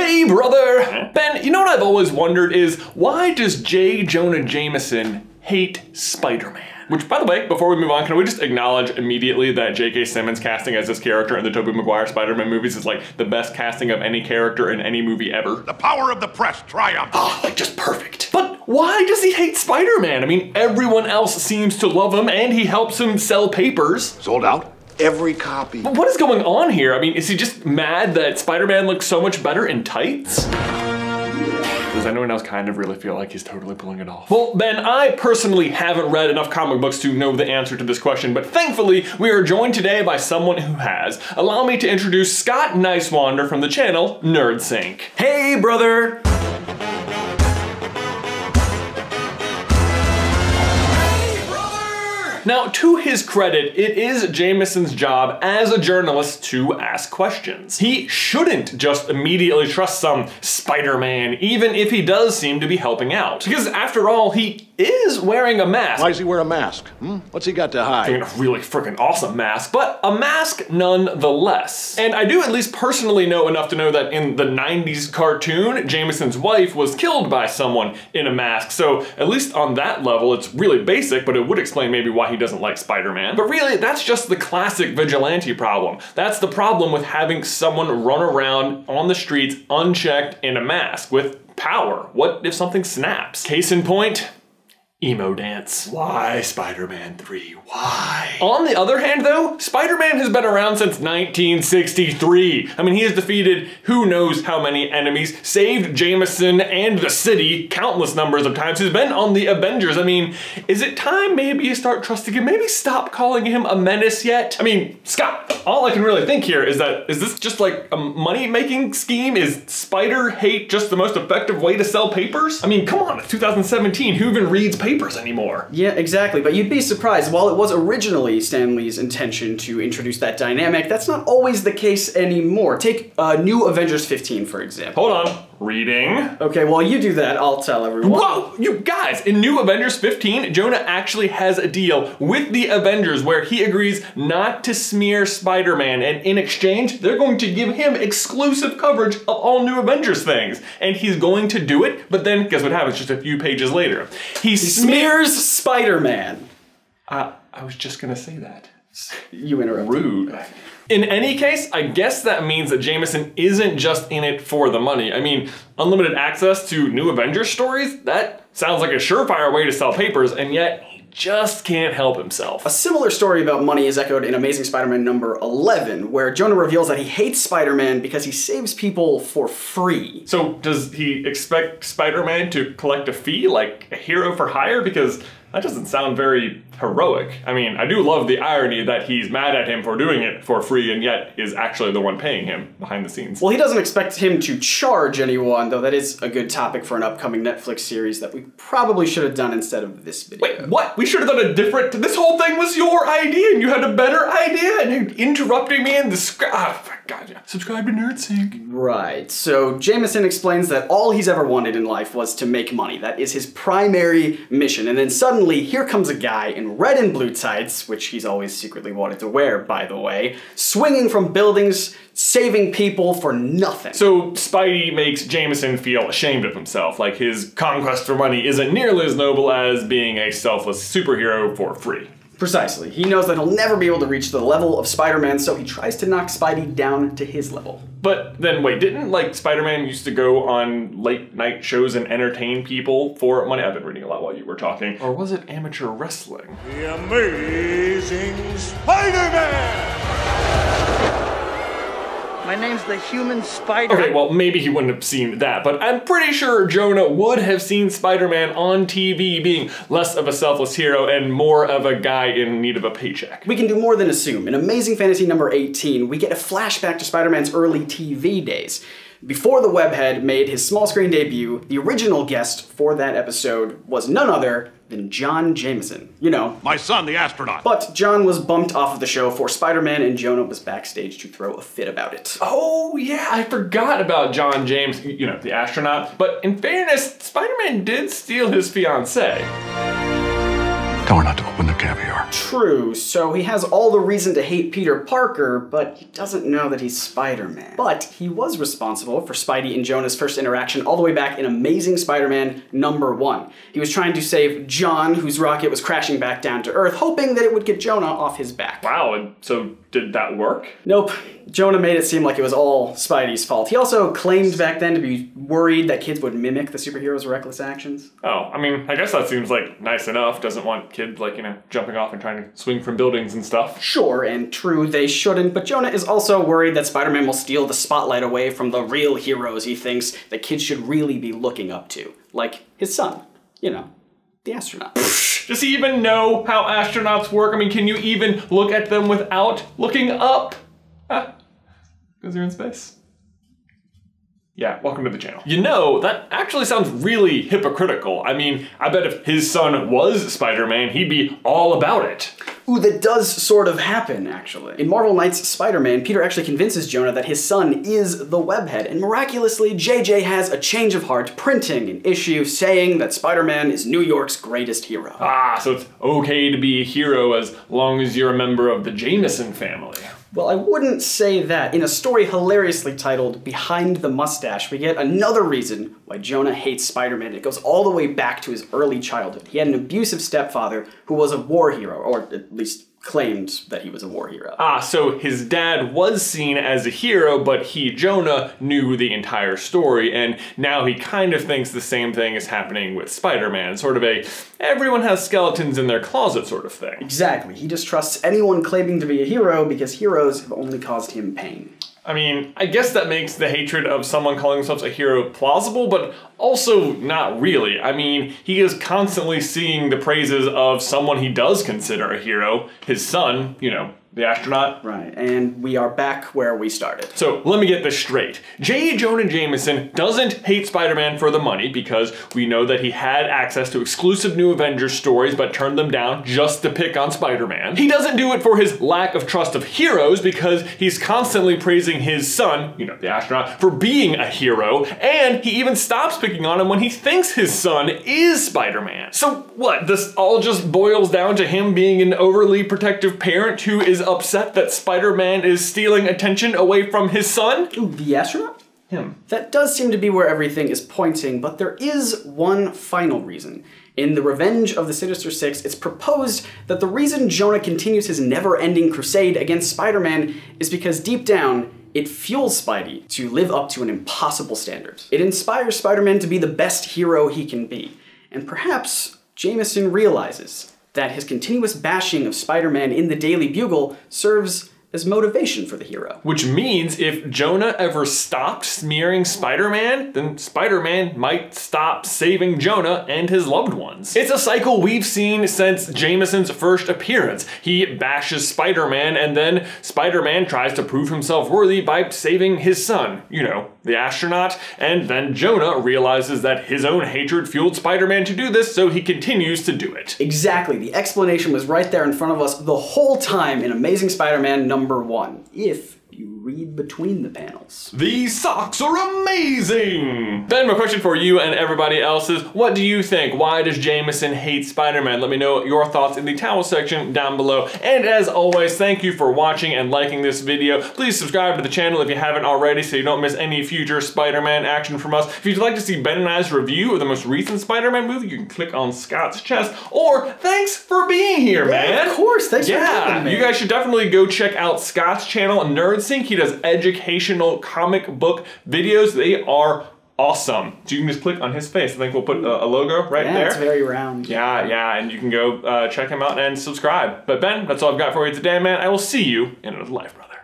Hey brother! Ben, you know what I've always wondered is, why does Jonah Jameson hate Spider-Man? Which, by the way, before we move on, can we just acknowledge immediately that J.K. Simmons casting as this character in the Tobey Maguire Spider-Man movies is like the best casting of any character in any movie ever? The power of the press triumphs. Oh, like just perfect. But why does he hate Spider-Man? I mean, everyone else seems to love him and he helps him sell papers. Sold out? Every copy. But what is going on here? I mean, is he just mad that Spider-Man looks so much better in tights? Does anyone else kind of really feel like he's totally pulling it off? Well, Ben, I personally haven't read enough comic books to know the answer to this question, but thankfully, we are joined today by someone who has. Allow me to introduce Scott Nicewander from the channel NerdSync. Hey, brother! Now, to his credit, it is Jameson's job as a journalist to ask questions. He shouldn't just immediately trust some Spider-Man, even if he does seem to be helping out. Because after all, he is wearing a mask. Why does he wear a mask? What's he got to hide? I mean, a really freaking awesome mask, but a mask nonetheless. And I do at least personally know enough to know that in the 90s cartoon, Jameson's wife was killed by someone in a mask. So at least on that level, it's really basic, but it would explain maybe why he doesn't like Spider-Man. But really, that's just the classic vigilante problem. That's the problem with having someone run around on the streets unchecked in a mask with power. What if something snaps? Case in point, emo dance. Why Spider-Man 3? Why? On the other hand though, Spider-Man has been around since 1963. I mean, he has defeated who knows how many enemies, saved Jameson and the city countless numbers of times. He's been on the Avengers. I mean, is it time maybe you start trusting him? Maybe stop calling him a menace yet? I mean, Scott, all I can really think here is that, is this just like a money-making scheme? Is Spider hate just the most effective way to sell papers? I mean, come on, it's 2017. Who even reads papers anymore? Yeah, exactly, but you'd be surprised. While it was originally Stan Lee's intention to introduce that dynamic, that's not always the case anymore. Take New Avengers 15, for example. Hold on. Reading. Okay, while you do that, I'll tell everyone. Whoa, you guys, in New Avengers 15, Jonah actually has a deal with the Avengers where he agrees not to smear Spider-Man, and in exchange, they're going to give him exclusive coverage of all New Avengers things. And he's going to do it, but then guess what happens just a few pages later? He smears Spider-Man. I was just gonna say that. You interrupted. Rude. In any case, I guess that means that Jameson isn't just in it for the money. I mean, unlimited access to New Avengers stories? That sounds like a surefire way to sell papers, and yet he just can't help himself. A similar story about money is echoed in Amazing Spider-Man number 11, where Jonah reveals that he hates Spider-Man because he saves people for free. So does he expect Spider-Man to collect a fee, like a hero for hire? Because that doesn't sound very heroic. I mean, I do love the irony that he's mad at him for doing it for free and yet is actually the one paying him behind the scenes. Well, he doesn't expect him to charge anyone, though that is a good topic for an upcoming Netflix series that we probably should have done instead of this video. Wait, what? We should have done a different... This whole thing was your idea and you had a better idea and you're interrupting me in the... Oh, God, yeah. Subscribe to NerdSync. Right, so Jameson explains that all he's ever wanted in life was to make money. That is his primary mission. And then suddenly, here comes a guy in red and blue tights, which he's always secretly wanted to wear, by the way, swinging from buildings, saving people for nothing. So Spidey makes Jameson feel ashamed of himself, like his conquest for money isn't nearly as noble as being a selfless superhero for free. Precisely. He knows that he'll never be able to reach the level of Spider-Man, so he tries to knock Spidey down to his level. But then wait, didn't like Spider-Man used to go on late night shows and entertain people for money? I've been reading a lot while you were talking. Or was it amateur wrestling? The Amazing Spider-Man! My name's the Human Spider. Okay, well, maybe he wouldn't have seen that, but I'm pretty sure Jonah would have seen Spider-Man on TV being less of a selfless hero and more of a guy in need of a paycheck. We can do more than assume. In Amazing Fantasy number 18, we get a flashback to Spider-Man's early TV days. Before the webhead made his small screen debut, the original guest for that episode was none other than John Jameson. You know, my son, the astronaut. But John was bumped off of the show for Spider-Man, and Jonah was backstage to throw a fit about it. Oh yeah, I forgot about John James, you know, the astronaut. But in fairness, Spider-Man did steal his fiancée. Tell her not to open the caviar. not true, so he has all the reason to hate Peter Parker, but he doesn't know that he's Spider-Man. But he was responsible for Spidey and Jonah's first interaction all the way back in Amazing Spider-Man #1. He was trying to save John, whose rocket was crashing back down to Earth, hoping that it would get Jonah off his back. Wow, and so did that work? Nope. Jonah made it seem like it was all Spidey's fault. He also claimed back then to be worried that kids would mimic the superhero's reckless actions. Oh, I mean, I guess that seems like nice enough. Doesn't want kids like, you know, jumping off and trying to swing from buildings and stuff. Sure, and true, they shouldn't, but Jonah is also worried that Spider-Man will steal the spotlight away from the real heroes he thinks that kids should really be looking up to. Like his son, you know, the astronaut. Does he even know how astronauts work? I mean, can you even look at them without looking up? Because you're in space. Yeah, welcome to the channel. You know, that actually sounds really hypocritical. I mean, I bet if his son was Spider-Man, he'd be all about it. Ooh, that does sort of happen, actually. In Marvel Knights Spider-Man, Peter actually convinces Jonah that his son is the webhead, and miraculously, JJ has a change of heart, printing an issue saying that Spider-Man is New York's greatest hero. Ah, so it's okay to be a hero as long as you're a member of the Jameson family. Well, I wouldn't say that. In a story hilariously titled Behind the Mustache, we get another reason why Jonah hates Spider-Man. It goes all the way back to his early childhood. He had an abusive stepfather who was a war hero, or at least claimed that he was a war hero. Ah, so his dad was seen as a hero, but he, Jonah, knew the entire story, and now he kind of thinks the same thing is happening with Spider-Man. Sort of a, everyone has skeletons in their closet sort of thing. Exactly. He distrusts anyone claiming to be a hero because heroes have only caused him pain. I mean, I guess that makes the hatred of someone calling themselves a hero plausible, but also not really. I mean, he is constantly seeing the praises of someone he does consider a hero, his son, you know, the astronaut. Right, and we are back where we started. So let me get this straight. J. Jonah Jameson doesn't hate Spider-Man for the money because we know that he had access to exclusive New Avengers stories but turned them down just to pick on Spider-Man. He doesn't do it for his lack of trust of heroes because he's constantly praising his son, you know, the astronaut, for being a hero, and he even stops picking on him when he thinks his son is Spider-Man. So what, this all just boils down to him being an overly protective parent who is upset that Spider-Man is stealing attention away from his son? Ooh, the astronaut? Him. That does seem to be where everything is pointing, but there is one final reason. In The Revenge of the Sinister Six, it's proposed that the reason Jonah continues his never-ending crusade against Spider-Man is because deep down, it fuels Spidey to live up to an impossible standard. It inspires Spider-Man to be the best hero he can be. And perhaps Jameson realizes that his continuous bashing of Spider-Man in the Daily Bugle serves as motivation for the hero. Which means if Jonah ever stopped smearing Spider-Man, then Spider-Man might stop saving Jonah and his loved ones. It's a cycle we've seen since Jameson's first appearance. He bashes Spider-Man, and then Spider-Man tries to prove himself worthy by saving his son, you know, the astronaut, and then Jonah realizes that his own hatred fueled Spider-Man to do this, so he continues to do it. Exactly, the explanation was right there in front of us the whole time in Amazing Spider-Man #1, if you read between the panels. These socks are amazing! Ben, my question for you and everybody else is, what do you think? Why does Jameson hate Spider-Man? Let me know your thoughts in the towel section down below. And as always, thank you for watching and liking this video. Please subscribe to the channel if you haven't already so you don't miss any future Spider-Man action from us. If you'd like to see Ben and I's review of the most recent Spider-Man movie, you can click on Scott's chest. Or, thanks for being here, man! Of course, thanks for having me. You guys should definitely go check out Scott's channel, NerdSync. He does educational comic book videos. They are awesome. So you can just click on his face. I think we'll put a logo right there. Yeah, it's very round. Yeah, and you can go check him out and subscribe. But Ben, that's all I've got for you today, man. I will see you in another life, brother.